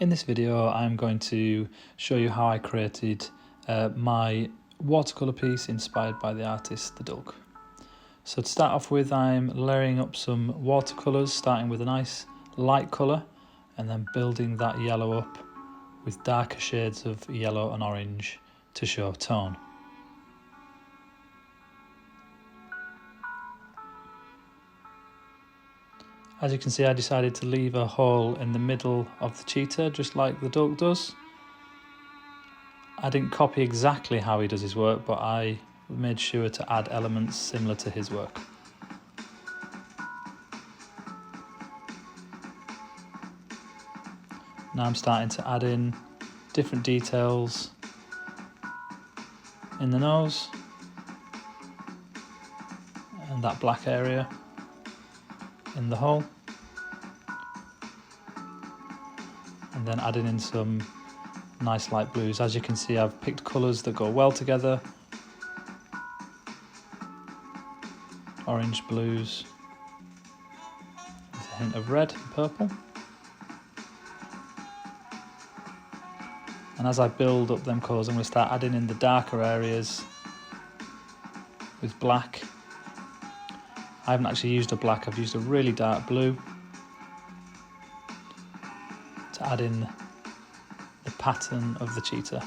In this video I'm going to show you how I created my watercolour piece inspired by the artist the Dulk. So to start off with, I'm layering up some watercolours, starting with a nice light colour and then building that yellow up with darker shades of yellow and orange to show tone. As you can see, I decided to leave a hole in the middle of the cheetah, just like the Dulk does. I didn't copy exactly how he does his work, but I made sure to add elements similar to his work. Now I'm starting to add in different details in the nose and that black area in the hole, and then adding in some nice light blues. As you can see, I've picked colours that go well together. Orange, blues, with a hint of red and purple. And as I build up them colours, I'm going to start adding in the darker areas with black. I haven't actually used a black, I've used a really dark blue to add in the pattern of the cheetah.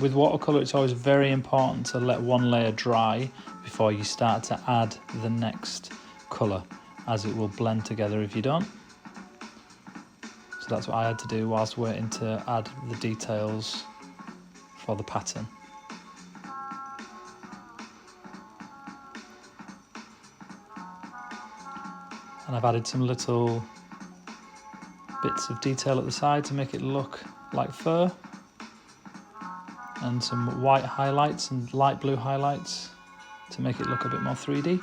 With watercolour, it's always very important to let one layer dry before you start to add the next colour, as it will blend together if you don't. So that's what I had to do whilst waiting to add the details for the pattern. And I've added some little bits of detail at the side to make it look like fur, and some white highlights and light blue highlights to make it look a bit more 3D.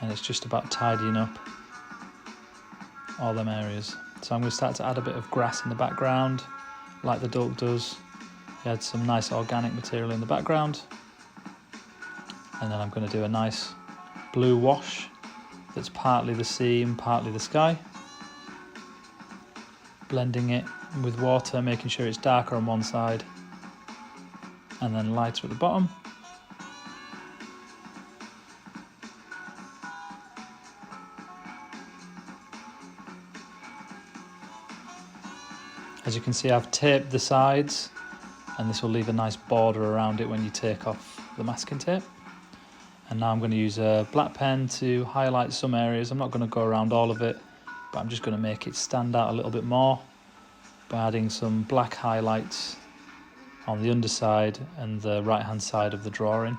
And it's just about tidying up all them areas. So I'm going to start to add a bit of grass in the background, like the Dulk does. He had some nice organic material in the background. And then I'm going to do a nice blue wash that's partly the sea and partly the sky. Blending it with water, making sure it's darker on one side and then lighter at the bottom. As you can see, I've taped the sides, and this will leave a nice border around it when you take off the masking tape. And now I'm going to use a black pen to highlight some areas. I'm not going to go around all of it, but I'm just going to make it stand out a little bit more by adding some black highlights on the underside and the right hand side of the drawing,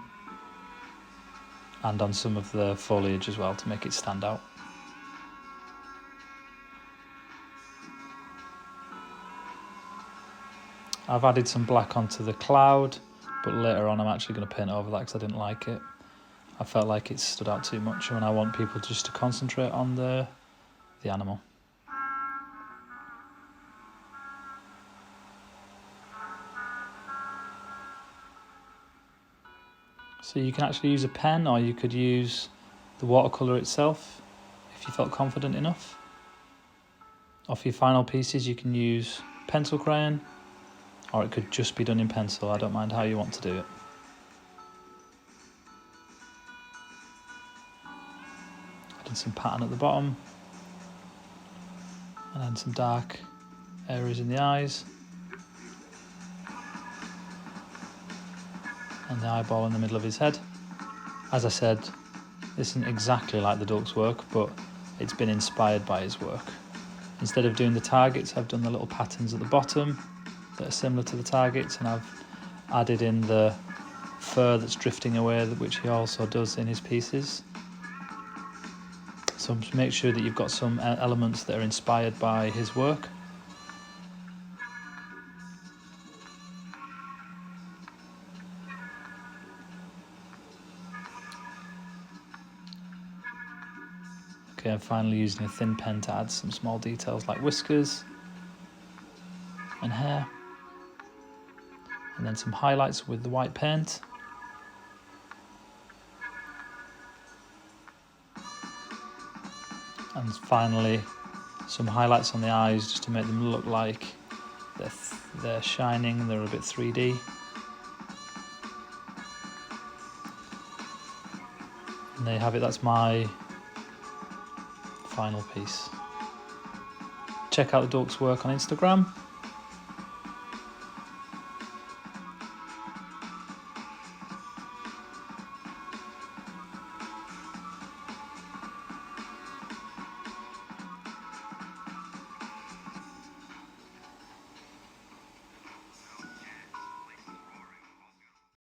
and on some of the foliage as well to make it stand out. I've added some black onto the cloud, but later on I'm actually going to paint over that because I didn't like it. I felt like it stood out too much when I want people just to concentrate on the animal. So you can actually use a pen, or you could use the watercolour itself if you felt confident enough. Or for your final pieces you can use pencil crayon, or it could just be done in pencil. I don't mind how you want to do it. Adding some pattern at the bottom, and then some dark areas in the eyes, and the eyeball in the middle of his head. As I said, this isn't exactly like the Dulk's work, but it's been inspired by his work. Instead of doing the targets, I've done the little patterns at the bottom that are similar to the targets, and I've added in the fur that's drifting away, which he also does in his pieces. So make sure that you've got some elements that are inspired by his work. Okay, I'm finally using a thin pen to add some small details like whiskers and hair. And then some highlights with the white paint. And finally, some highlights on the eyes just to make them look like they're shining, they're a bit 3D. And there you have it, that's my final piece. Check out the Dulk's work on Instagram.